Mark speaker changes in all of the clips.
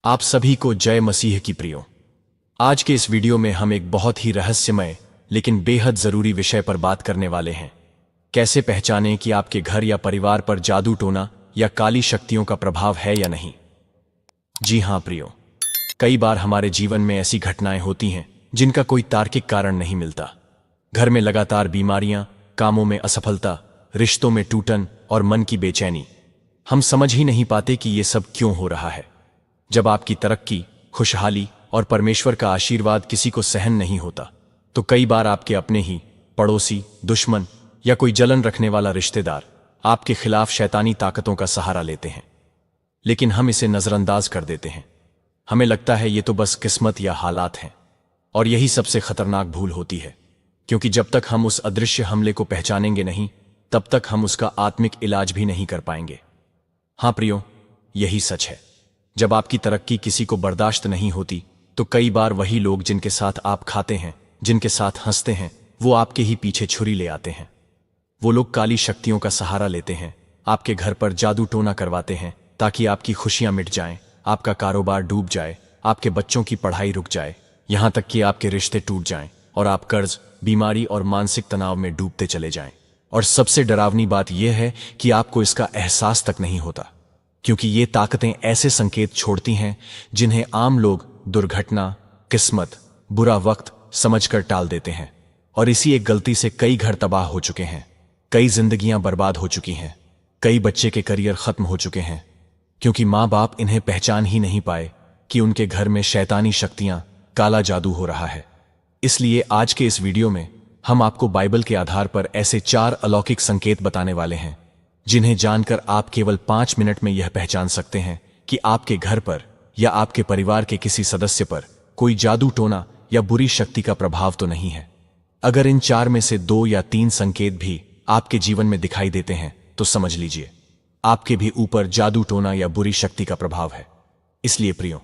Speaker 1: आप सभी को जय मसीह की प्रियो। आज के इस वीडियो में हम एक बहुत ही रहस्यमय लेकिन बेहद जरूरी विषय पर बात करने वाले हैं। कैसे पहचानें कि आपके घर या परिवार पर जादू टोना या काली शक्तियों का प्रभाव है या नहीं। जी हां प्रियो, कई बार हमारे जीवन में ऐसी घटनाएं होती हैं जिनका कोई तार्किक कारण नहीं मिलता। घर में लगातार बीमारियां, कामों में असफलता, रिश्तों में टूटन और मन की बेचैनी। हम समझ ही नहीं पाते कि ये सब क्यों हो रहा है। जब आपकी तरक्की, खुशहाली और परमेश्वर का आशीर्वाद किसी को सहन नहीं होता, तो कई बार आपके अपने ही पड़ोसी, दुश्मन या कोई जलन रखने वाला रिश्तेदार आपके खिलाफ शैतानी ताकतों का सहारा लेते हैं। लेकिन हम इसे नजरअंदाज कर देते हैं। हमें लगता है ये तो बस किस्मत या हालात हैं। और यही सबसे खतरनाक भूल होती है, क्योंकि जब तक हम उस अदृश्य हमले को पहचानेंगे नहीं, तब तक हम उसका आत्मिक इलाज भी नहीं कर पाएंगे। हां प्रियो, यही सच है। जब आपकी तरक्की किसी को बर्दाश्त नहीं होती, तो कई बार वही लोग जिनके साथ आप खाते हैं, जिनके साथ हंसते हैं, वो आपके ही पीछे छुरी ले आते हैं। वो लोग काली शक्तियों का सहारा लेते हैं, आपके घर पर जादू टोना करवाते हैं ताकि आपकी खुशियां मिट जाएं, आपका कारोबार डूब जाए, आपके बच्चों की पढ़ाई रुक जाए, यहां तक कि आपके रिश्ते टूट जाएं और आप कर्ज, बीमारी और मानसिक तनाव में डूबते चले जाएं। और सबसे डरावनी बात यह है कि आपको इसका एहसास तक नहीं होता, क्योंकि ये ताकतें ऐसे संकेत छोड़ती हैं जिन्हें आम लोग दुर्घटना, किस्मत, बुरा वक्त समझकर टाल देते हैं। और इसी एक गलती से कई घर तबाह हो चुके हैं, कई जिंदगियां बर्बाद हो चुकी हैं, कई बच्चे के करियर खत्म हो चुके हैं, क्योंकि माँ बाप इन्हें पहचान ही नहीं पाए कि उनके घर में शैतानी शक्तियां, काला जादू हो रहा है। इसलिए आज के इस वीडियो में हम आपको बाइबल के आधार पर ऐसे 4 अलौकिक संकेत बताने वाले हैं जिन्हें जानकर आप केवल 5 मिनट में यह पहचान सकते हैं कि आपके घर पर या आपके परिवार के किसी सदस्य पर कोई जादू टोना या बुरी शक्ति का प्रभाव तो नहीं है। अगर इन 4 में से 2 या 3 संकेत भी आपके जीवन में दिखाई देते हैं, तो समझ लीजिए आपके भी ऊपर जादू टोना या बुरी शक्ति का प्रभाव है। इसलिए प्रियो,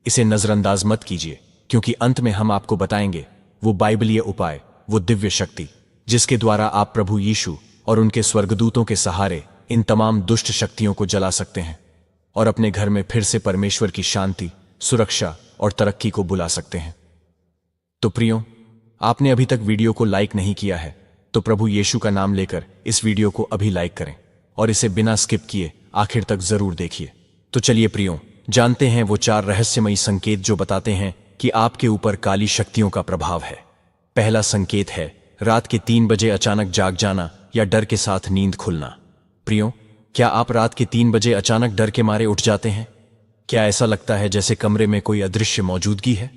Speaker 1: इसे नजरअंदाज मत कीजिए, क्योंकि अंत में हम आपको बताएंगे वो बाइबलीय उपाय, वो दिव्य शक्ति जिसके द्वारा आप प्रभु यीशु और उनके स्वर्गदूतों के सहारे इन तमाम दुष्ट शक्तियों को जला सकते हैं और अपने घर में फिर से परमेश्वर की शांति, सुरक्षा और तरक्की को बुला सकते हैं। तो प्रियो, आपने अभी तक वीडियो को लाइक नहीं किया है, तो प्रभु यीशु का नाम लेकर इस वीडियो को अभी लाइक करें और इसे बिना स्किप किए आखिर तक जरूर देखिए। तो चलिए प्रियो, जानते हैं वो 4 रहस्यमयी संकेत जो बताते हैं कि आपके ऊपर काली शक्तियों का प्रभाव है। पहला संकेत है रात के 3 बजे अचानक जाग जाना या डर के साथ नींद खुलना। प्रियो, क्या आप रात के 3 बजे अचानक डर के मारे उठ जाते हैं? क्या ऐसा लगता है जैसे कमरे में कोई अदृश्य मौजूदगी है?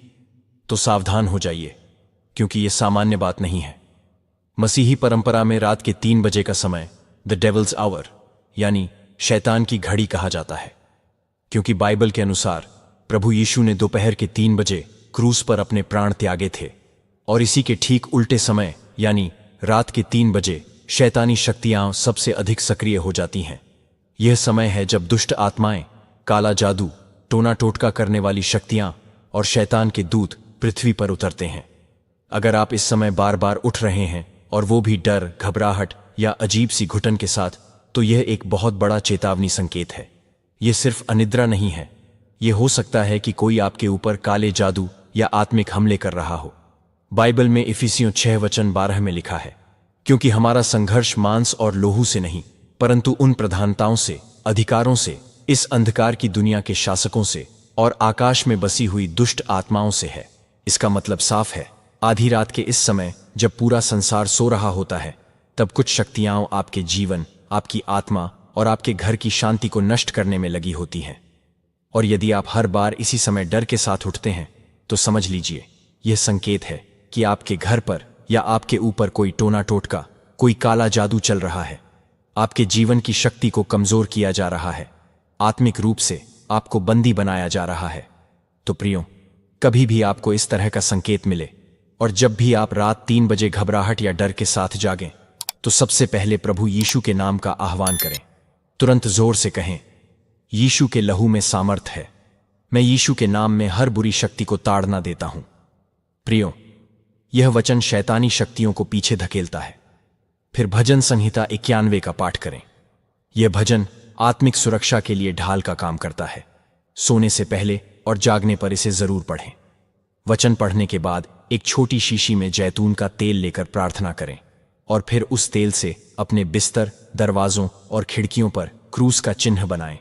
Speaker 1: तो सावधान हो जाइए, क्योंकि यह सामान्य बात नहीं है। मसीही परंपरा में रात के 3 बजे का समय द डेविल्स आवर यानी शैतान की घड़ी कहा जाता है, क्योंकि बाइबल के अनुसार प्रभु यीशु ने दोपहर के 3 बजे क्रूस पर अपने प्राण त्यागे थे। और इसी के ठीक उल्टे समय यानी रात के 3 बजे शैतानी शक्तियां सबसे अधिक सक्रिय हो जाती हैं। यह समय है जब दुष्ट आत्माएं, काला जादू, टोना टोटका करने वाली शक्तियां और शैतान के दूत पृथ्वी पर उतरते हैं। अगर आप इस समय बार बार उठ रहे हैं, और वो भी डर, घबराहट या अजीब सी घुटन के साथ, तो यह एक बहुत बड़ा चेतावनी संकेत है। यह सिर्फ अनिद्रा नहीं है, यह हो सकता है कि कोई आपके ऊपर काले जादू या आत्मिक हमले कर रहा हो। बाइबल में इफिसियों 6:12 में लिखा है, क्योंकि हमारा संघर्ष मांस और लोहू से नहीं, परंतु उन प्रधानताओं से, अधिकारों से, इस अंधकार की दुनिया के शासकों से और आकाश में बसी हुई दुष्ट आत्माओं से है। इसका मतलब साफ है, आधी रात के इस समय जब पूरा संसार सो रहा होता है, तब कुछ शक्तियां आपके जीवन, आपकी आत्मा और आपके घर की शांति को नष्ट करने में लगी होती हैं। और यदि आप हर बार इसी समय डर के साथ उठते हैं, तो समझ लीजिए यह संकेत है कि आपके घर पर या आपके ऊपर कोई टोना टोटका, कोई काला जादू चल रहा है। आपके जीवन की शक्ति को कमजोर किया जा रहा है, आत्मिक रूप से आपको बंदी बनाया जा रहा है। तो प्रियो, कभी भी आपको इस तरह का संकेत मिले, और जब भी आप रात 3 बजे घबराहट या डर के साथ जागें, तो सबसे पहले प्रभु यीशु के नाम का आह्वान करें। तुरंत जोर से कहें, यीशु के लहू में सामर्थ है, मैं यीशु के नाम में हर बुरी शक्ति को ताड़ना देता हूं। प्रियो, यह वचन शैतानी शक्तियों को पीछे धकेलता है। फिर भजन संहिता 91 का पाठ करें। यह भजन आत्मिक सुरक्षा के लिए ढाल का काम करता है। सोने से पहले और जागने पर इसे जरूर पढ़ें। वचन पढ़ने के बाद एक छोटी शीशी में जैतून का तेल लेकर प्रार्थना करें और फिर उस तेल से अपने बिस्तर, दरवाजों और खिड़कियों पर क्रूस का चिन्ह बनाएं।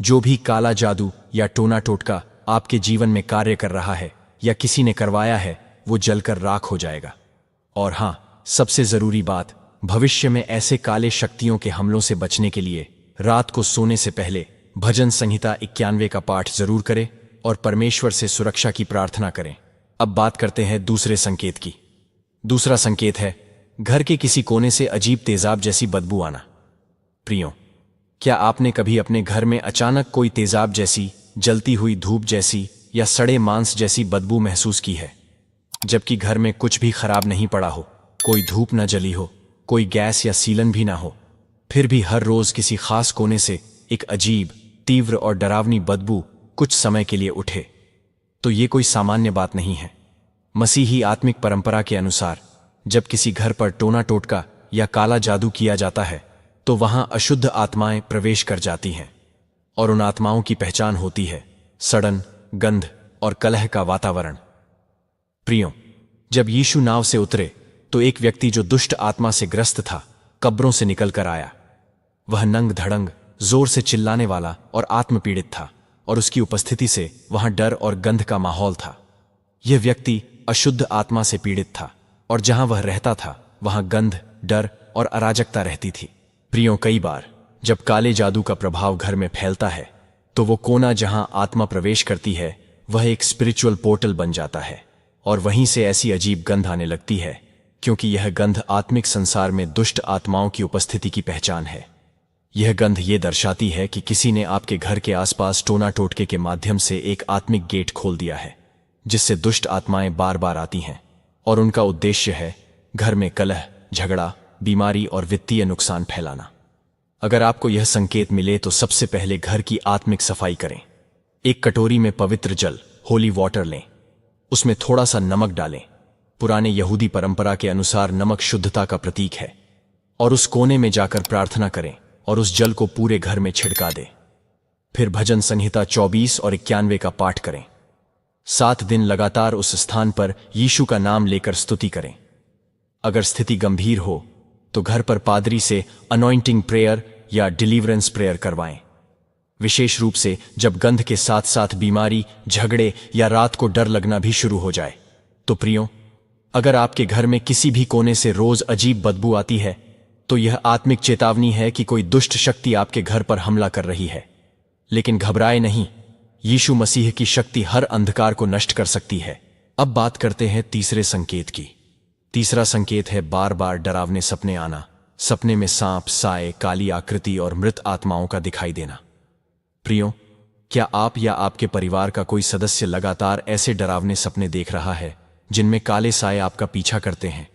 Speaker 1: जो भी काला जादू या टोना टोटका आपके जीवन में कार्य कर रहा है या किसी ने करवाया है, वो जलकर राख हो जाएगा। और हाँ, सबसे जरूरी बात, भविष्य में ऐसे काले शक्तियों के हमलों से बचने के लिए रात को सोने से पहले भजन संहिता 91 का पाठ जरूर करें और परमेश्वर से सुरक्षा की प्रार्थना करें। अब बात करते हैं दूसरे संकेत की। दूसरा संकेत है घर के किसी कोने से अजीब तेजाब जैसी बदबू आना। प्रियो, क्या आपने कभी अपने घर में अचानक कोई तेजाब जैसी, जलती हुई धूप जैसी या सड़े मांस जैसी बदबू महसूस की है? जबकि घर में कुछ भी खराब नहीं पड़ा हो, कोई धूप न जली हो, कोई गैस या सीलन भी ना हो, फिर भी हर रोज किसी खास कोने से एक अजीब, तीव्र और डरावनी बदबू कुछ समय के लिए उठे, तो ये कोई सामान्य बात नहीं है। मसीही आत्मिक परंपरा के अनुसार जब किसी घर पर टोना टोटका या काला जादू किया जाता है तो वहां अशुद्ध आत्माएं प्रवेश कर जाती हैं और उन आत्माओं की पहचान होती है सड़न, गंध और कलह का वातावरण। प्रियो, जब यीशु नाव से उतरे तो एक व्यक्ति जो दुष्ट आत्मा से ग्रस्त था कब्रों से निकल कर आया। वह नंग धड़ंग, जोर से चिल्लाने वाला और आत्मपीड़ित था और उसकी उपस्थिति से वहां डर और गंध का माहौल था। यह व्यक्ति अशुद्ध आत्मा से पीड़ित था और जहां वह रहता था वहां गंध, डर और अराजकता रहती थी। प्रियो, कई बार जब काले जादू का प्रभाव घर में फैलता है तो वो कोना जहां आत्मा प्रवेश करती है वह एक स्पिरिचुअल पोर्टल बन जाता है और वहीं से ऐसी अजीब गंध आने लगती है, क्योंकि यह गंध आत्मिक संसार में दुष्ट आत्माओं की उपस्थिति की पहचान है। यह गंध ये दर्शाती है कि किसी ने आपके घर के आसपास टोना टोटके के माध्यम से एक आत्मिक गेट खोल दिया है जिससे दुष्ट आत्माएं बार बार आती हैं और उनका उद्देश्य है घर में कलह, झगड़ा, बीमारी और वित्तीय नुकसान फैलाना। अगर आपको यह संकेत मिले तो सबसे पहले घर की आत्मिक सफाई करें। एक कटोरी में पवित्र जल, होली वाटर लें, उसमें थोड़ा सा नमक डालें। पुराने यहूदी परंपरा के अनुसार नमक शुद्धता का प्रतीक है। और उस कोने में जाकर प्रार्थना करें और उस जल को पूरे घर में छिड़का दें। फिर भजन संहिता 24 और 91 का पाठ करें। 7 दिन लगातार उस स्थान पर यीशु का नाम लेकर स्तुति करें। अगर स्थिति गंभीर हो तो घर पर पादरी से अनॉइंटिंग प्रेयर या डिलीवरेंस प्रेयर करवाएं, विशेष रूप से जब गंध के साथ साथ बीमारी, झगड़े या रात को डर लगना भी शुरू हो जाए। तो प्रियो, अगर आपके घर में किसी भी कोने से रोज अजीब बदबू आती है तो यह आत्मिक चेतावनी है कि कोई दुष्ट शक्ति आपके घर पर हमला कर रही है। लेकिन घबराए नहीं, यीशु मसीह की शक्ति हर अंधकार को नष्ट कर सकती है। अब बात करते हैं तीसरे संकेत की। तीसरा संकेत है बार बार डरावने सपने आना। सपने में सांप, साए, काली आकृति और मृत आत्माओं का दिखाई देना। प्रियो, क्या आप या आपके परिवार का कोई सदस्य लगातार ऐसे डरावने सपने देख रहा है जिनमें काले साए आपका पीछा करते हैं,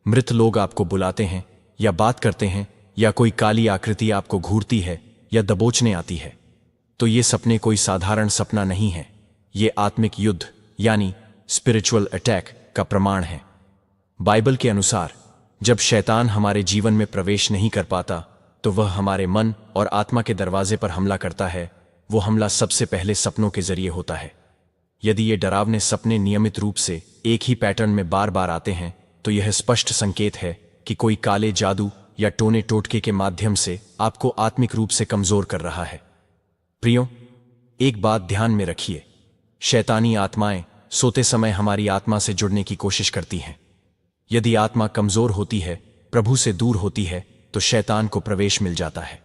Speaker 1: मृत लोग आपको बुलाते हैं या बात करते हैं, या कोई काली आकृति आपको घूरती है या दबोचने आती है? तो ये सपने कोई साधारण सपना नहीं है। ये आत्मिक युद्ध यानी स्पिरिचुअल अटैक का प्रमाण है। बाइबल के अनुसार जब शैतान हमारे जीवन में प्रवेश नहीं कर पाता तो वह हमारे मन और आत्मा के दरवाजे पर हमला करता है। वो हमला सबसे पहले सपनों के जरिए होता है। यदि ये डरावने सपने नियमित रूप से एक ही पैटर्न में बार बार आते हैं तो यह स्पष्ट संकेत है कि कोई काले जादू या टोने टोटके के माध्यम से आपको आत्मिक रूप से कमजोर कर रहा है। प्रियो, एक बात ध्यान में रखिए, शैतानी आत्माएं सोते समय हमारी आत्मा से जुड़ने की कोशिश करती हैं। यदि आत्मा कमजोर होती है, प्रभु से दूर होती है, तो शैतान को प्रवेश मिल जाता है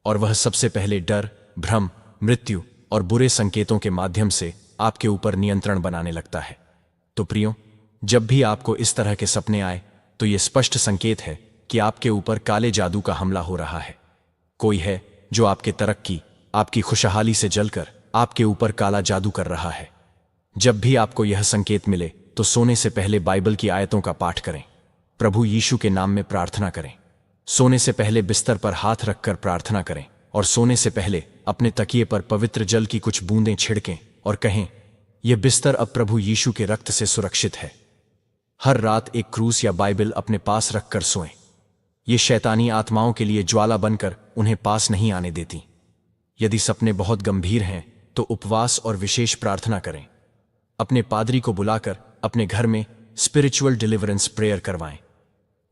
Speaker 1: और वह सबसे पहले डर, भ्रम, मृत्यु और बुरे संकेतों के माध्यम से आपके ऊपर नियंत्रण बनाने लगता है। तो प्रियो, जब भी आपको इस तरह के सपने आए तो यह स्पष्ट संकेत है कि आपके ऊपर काले जादू का हमला हो रहा है। कोई है जो आपके तरक्की, आपकी खुशहाली से जलकर आपके ऊपर काला जादू कर रहा है। जब भी आपको यह संकेत मिले तो सोने से पहले बाइबल की आयतों का पाठ करें, प्रभु यीशु के नाम में प्रार्थना करें। सोने से पहले बिस्तर पर हाथ रखकर प्रार्थना करें और सोने से पहले अपने तकिए पर पवित्र जल की कुछ बूंदें छिड़कें और कहें, यह बिस्तर अब प्रभु यीशु के रक्त से सुरक्षित है। हर रात एक क्रूस या बाइबल अपने पास रखकर सोएं। ये शैतानी आत्माओं के लिए ज्वाला बनकर उन्हें पास नहीं आने देती। यदि सपने बहुत गंभीर हैं तो उपवास और विशेष प्रार्थना करें। अपने पादरी को बुलाकर अपने घर में स्पिरिचुअल डिलीवरेंस प्रेयर करवाएं।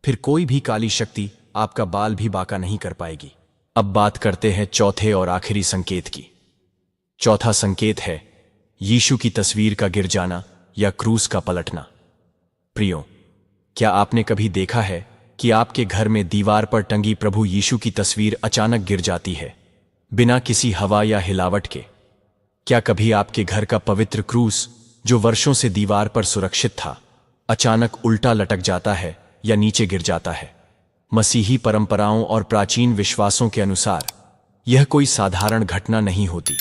Speaker 1: फिर कोई भी काली शक्ति आपका बाल भी बांका नहीं कर पाएगी। अब बात करते हैं चौथे और आखिरी संकेत की। चौथा संकेत है यीशु की तस्वीर का गिर जाना या क्रूस का पलटना। प्रियो, क्या आपने कभी देखा है कि आपके घर में दीवार पर टंगी प्रभु यीशु की तस्वीर अचानक गिर जाती है, बिना किसी हवा या हिलावट के? क्या कभी आपके घर का पवित्र क्रूस, जो वर्षों से दीवार पर सुरक्षित था, अचानक उल्टा लटक जाता है या नीचे गिर जाता है? मसीही परंपराओं और प्राचीन विश्वासों के अनुसार यह कोई साधारण घटना नहीं होती।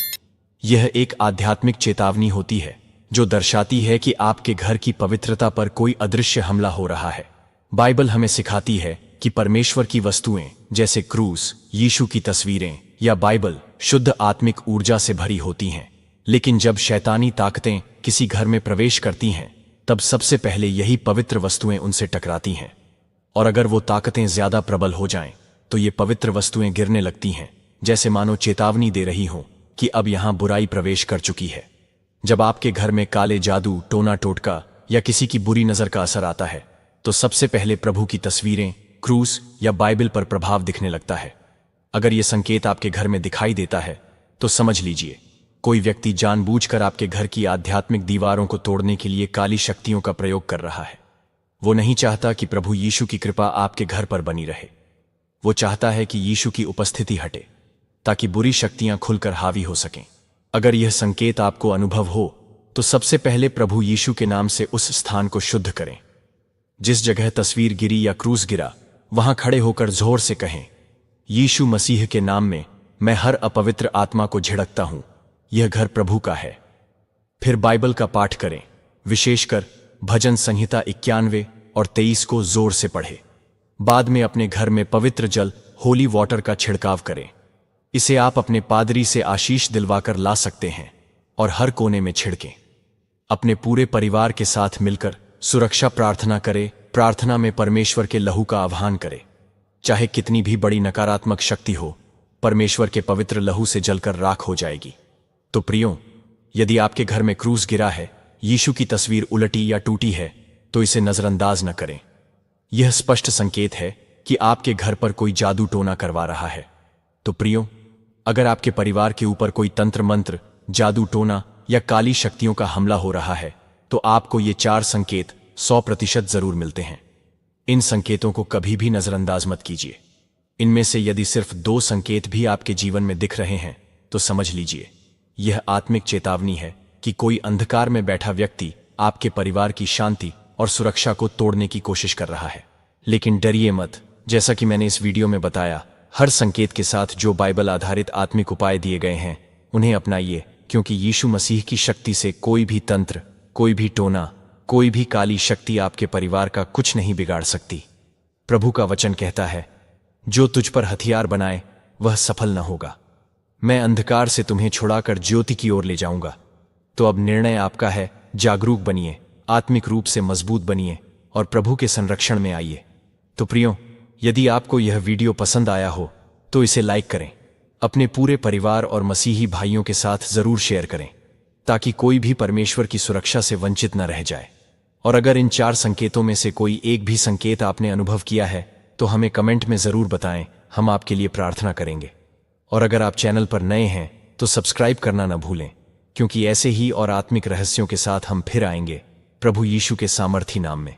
Speaker 1: यह एक आध्यात्मिक चेतावनी होती है जो दर्शाती है कि आपके घर की पवित्रता पर कोई अदृश्य हमला हो रहा है। बाइबल हमें सिखाती है कि परमेश्वर की वस्तुएं जैसे क्रूस, यीशु की तस्वीरें या बाइबल शुद्ध आत्मिक ऊर्जा से भरी होती हैं। लेकिन जब शैतानी ताकतें किसी घर में प्रवेश करती हैं, तब सबसे पहले यही पवित्र वस्तुएं उनसे टकराती हैं। और अगर वो ताकतें ज्यादा प्रबल हो जाएं, तो ये पवित्र वस्तुएं गिरने लगती हैं, जैसे मानो चेतावनी दे रही हों कि अब यहां बुराई प्रवेश कर चुकी है। जब आपके घर में काले जादू, टोना टोटका या किसी की बुरी नजर का असर आता है, तो सबसे पहले प्रभु की तस्वीरें, क्रूस या बाइबल पर प्रभाव दिखने लगता है। अगर यह संकेत आपके घर में दिखाई देता है, तो समझ लीजिए कोई व्यक्ति जानबूझकर आपके घर की आध्यात्मिक दीवारों को तोड़ने के लिए काली शक्तियों का प्रयोग कर रहा है। वो नहीं चाहता कि प्रभु यीशु की कृपा आपके घर पर बनी रहे। वो चाहता है कि यीशु की उपस्थिति हटे, ताकि बुरी शक्तियां खुलकर हावी हो सकें। अगर यह संकेत आपको अनुभव हो, तो सबसे पहले प्रभु यीशु के नाम से उस स्थान को शुद्ध करें। जिस जगह तस्वीर गिरी या क्रूस गिरा, वहां खड़े होकर जोर से कहें, यीशु मसीह के नाम में मैं हर अपवित्र आत्मा को झिड़कता हूं, यह घर प्रभु का है। फिर बाइबल का पाठ करें, विशेषकर भजन संहिता 91 और 23 को जोर से पढ़े। बाद में अपने घर में पवित्र जल, होली वाटर का छिड़काव करें। इसे आप अपने पादरी से आशीष दिलवाकर ला सकते हैं और हर कोने में छिड़कें। अपने पूरे परिवार के साथ मिलकर सुरक्षा प्रार्थना करें। प्रार्थना में परमेश्वर के लहू का आह्वान करें। चाहे कितनी भी बड़ी नकारात्मक शक्ति हो, परमेश्वर के पवित्र लहू से जलकर राख हो जाएगी। तो प्रियो, यदि आपके घर में क्रूस गिरा है, यीशु की तस्वीर उलटी या टूटी है, तो इसे नजरअंदाज न करें। यह स्पष्ट संकेत है कि आपके घर पर कोई जादू टोना करवा रहा है। तो प्रियो, अगर आपके परिवार के ऊपर कोई तंत्र मंत्र, जादू टोना या काली शक्तियों का हमला हो रहा है, तो आपको ये 4 संकेत 100% जरूर मिलते हैं। इन संकेतों को कभी भी नजरअंदाज मत कीजिए। इनमें से यदि सिर्फ 2 संकेत भी आपके जीवन में दिख रहे हैं, तो समझ लीजिए यह आत्मिक चेतावनी है कि कोई अंधकार में बैठा व्यक्ति आपके परिवार की शांति और सुरक्षा को तोड़ने की कोशिश कर रहा है। लेकिन डरिए मत। जैसा कि मैंने इस वीडियो में बताया, हर संकेत के साथ जो बाइबल आधारित आत्मिक उपाय दिए गए हैं, उन्हें अपनाइए, क्योंकि यीशु मसीह की शक्ति से कोई भी तंत्र, कोई भी टोना, कोई भी काली शक्ति आपके परिवार का कुछ नहीं बिगाड़ सकती। प्रभु का वचन कहता है, जो तुझ पर हथियार बनाए वह सफल न होगा। मैं अंधकार से तुम्हें छुड़ाकर ज्योति की ओर ले जाऊंगा। तो अब निर्णय आपका है। जागरूक बनिए, आत्मिक रूप से मजबूत बनिए और प्रभु के संरक्षण में आइए। तो प्रियो, यदि आपको यह वीडियो पसंद आया हो, तो इसे लाइक करें। अपने पूरे परिवार और मसीही भाइयों के साथ जरूर शेयर करें, ताकि कोई भी परमेश्वर की सुरक्षा से वंचित न रह जाए। और अगर इन 4 संकेतों में से कोई एक भी संकेत आपने अनुभव किया है, तो हमें कमेंट में जरूर बताएं, हम आपके लिए प्रार्थना करेंगे। और अगर आप चैनल पर नए हैं, तो सब्सक्राइब करना न भूलें, क्योंकि ऐसे ही और आत्मिक रहस्यों के साथ हम फिर आएंगे, प्रभु यीशु के सामर्थी नाम में।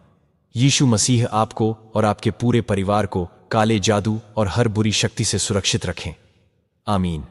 Speaker 1: यीशु मसीह आपको और आपके पूरे परिवार को काले जादू और हर बुरी शक्ति से सुरक्षित रखें। आमीन।